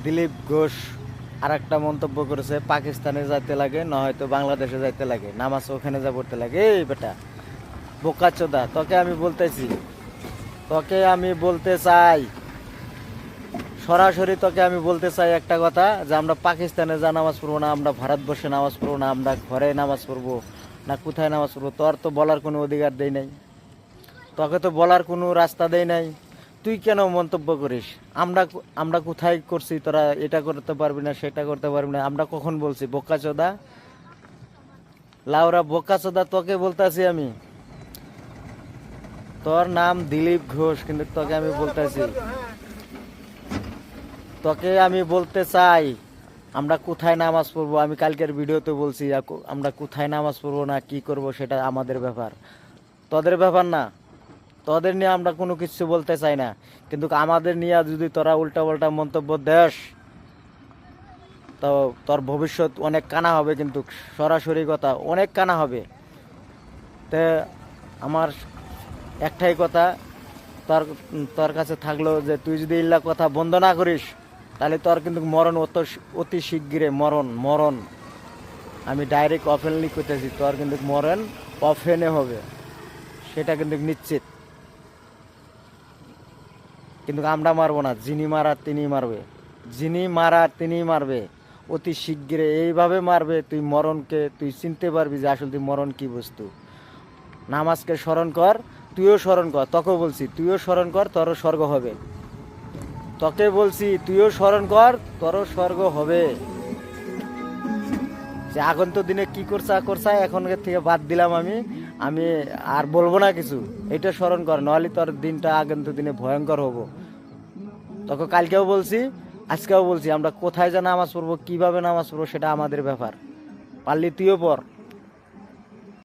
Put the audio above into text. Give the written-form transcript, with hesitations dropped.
দিলীপ ঘোষ আর একটা মন্তব্য করেছে, পাকিস্তানে যাইতে লাগে না হয়তো বাংলাদেশে যাইতে লাগে, নামাজ ওখানে যা পড়তে লাগে। এই বেটা বোকাচোদা, তোকে আমি বলতেছি, তোকে আমি বলতে চাই, সরাসরি তোকে আমি বলতে চাই একটা কথা, যে আমরা পাকিস্তানে যা নামাজ পড়বো না, আমরা ভারতবর্ষে নামাজ পড়বো না, আমরা ঘরে নামাজ পড়বো না, কোথায় নামাজ পড়বো, তোর তো বলার কোনো অধিকার দেই নাই, তোকে তো বলার কোনো রাস্তা দেই নাই। তুই কেন মন্তব্য করিস? আমরা আমরা কোথায় করছি তোরা এটা করতে পারবি না, সেটা করতে পারবি না? আমরা কখন বলছি? বোকাচোদা, লাউরা বোকাচোদা, তোকে বলতাছি আমি। তোর নাম দিলীপ ঘোষ, কিন্তু তোকে আমি বলতেছি, তোকে আমি বলতে চাই, আমরা কোথায় নামাজ পড়বো, আমি কালকের ভিডিওতে বলছি, আমরা কোথায় নামাজ পড়বো না কি করব সেটা আমাদের ব্যাপার, তোদের ব্যাপার না। তোদের নিয়ে আমরা কোনো কিছু বলতে চাই না, কিন্তু আমাদের নিয়ে যদি তোরা উল্টা পাল্টা মন্তব্য দেস, তো তোর ভবিষ্যৎ অনেক কানা হবে, কিন্তু সরাসরি কথা, অনেক কানা হবে। তে আমার একটাই কথা, তোর তোর কাছে থাকলো যে তুই যদি ইল্লা কথা বন্ধ না করিস, তাহলে তোর কিন্তু মরণ অতি শীঘ্রে, মরণ মরণ, আমি ডাইরেক্ট অফেনলি করতেছি, তোর কিন্তু মরণ অফেনে হবে, সেটা কিন্তু নিশ্চিত। কিন্তু আমরা মারবো না, যিনি মারার তিনি মারবে, যিনি মারার তিনি মারবে, অতি শীঘ্রে এইভাবে মারবে, তুই মরণকে তুই চিনতে পারবি যে আসলে তুই মরণ কি বস্তু। নামাজকে স্মরণ কর, তুইও স্মরণ কর, তোকে বলছি তুইও স্মরণ কর, তোরও স্বর্গ হবে। তোকে বলছি তুইও স্মরণ কর, তোরও স্বর্গ হবে। যে আগন্ত দিনে কি করছা এখনকার থেকে বাদ দিলাম আমি, আমি আর বলবো না কিছু, এটা স্মরণ কর, নাহলে তোর দিনটা আগন্ত দিনে ভয়ঙ্কর হবো। তোকে কালকেও বলছি, আজকেও বলছি, আমরা কোথায় যা নামাজ পড়বো, কিভাবে নামাজ পড়বো, সেটা আমাদের ব্যাপার, পারলি তুইও পড়।